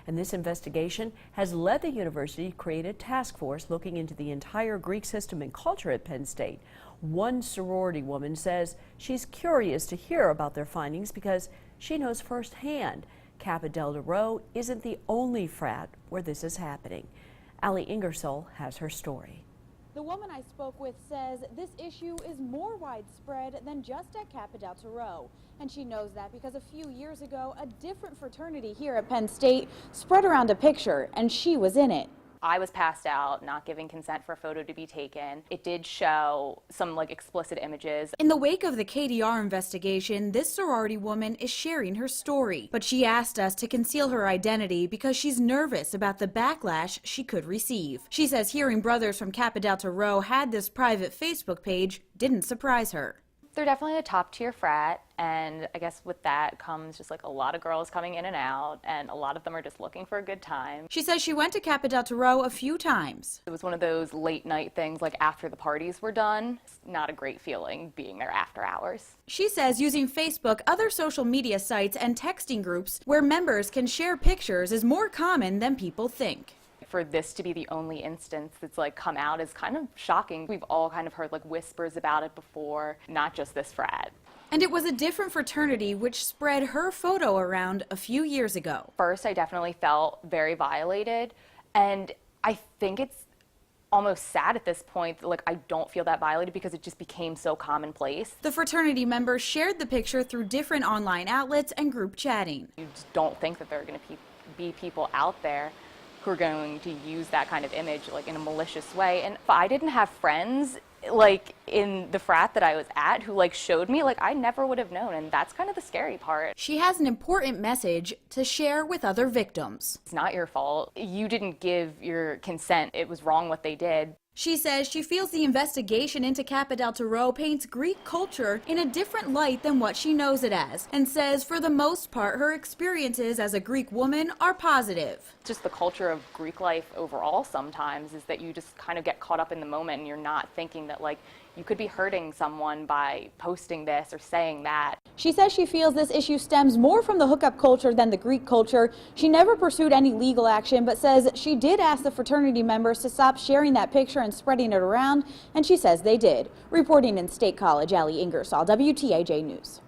And this investigation has led the university to create a task force looking into the entire Greek system and culture at Penn State. One sorority woman says she's curious to hear about their findings because she knows firsthand Kappa Delta Rho isn't the only frat where this is happening. Ingersoll has her story. The woman I spoke with says this issue is more widespread than just at Kappa Delta Rho. And she knows that because a few years ago, a different fraternity here at Penn State spread around a picture, and she was in it. I was passed out, not giving consent for a photo to be taken. It did show some explicit images. In the wake of the KDR investigation, this sorority woman is sharing her story, but she asked us to conceal her identity because she's nervous about the backlash she could receive. She says hearing brothers from Kappa Delta Rho had this private Facebook page didn't surprise her. They're definitely a top-tier frat, and I guess with that comes just a lot of girls coming in and out, and a lot of them are just looking for a good time. She says she went to Kappa Delta Rho a few times. It was one of those late-night things, after the parties were done. It's not a great feeling being there after hours. She says using Facebook, other social media sites, and texting groups where members can share pictures is more common than people think. For this to be the only instance that's come out is kind of shocking. We've all kind of heard whispers about it before, not just this frat. And it was a different fraternity which spread her photo around a few years ago. First, I definitely felt very violated, and I think it's almost sad at this point that I don't feel that violated because it just became so commonplace. The fraternity members shared the picture through different online outlets and group chatting. You just don't think that there are going to be people out there who are going to use that kind of image in a malicious way. And if I didn't have friends in the frat that I was at who showed me, I never would have known, and that's kind of the scary part. She has an important message to share with other victims. It's not your fault. You didn't give your consent. It was wrong what they did. She says she feels the investigation into Kappa Delta Rho paints Greek culture in a different light than what she knows it as, and says for the most part her experiences as a Greek woman are positive. Just the culture of Greek life overall sometimes is that you just kind of get caught up in the moment and you're not thinking that you could be hurting someone by posting this or saying that. She says she feels this issue stems more from the hookup culture than the Greek culture. She never pursued any legal action, but says she did ask the fraternity members to stop sharing that picture and spreading it around, and she says they did. Reporting in State College, Ingersoll, WTAJ News.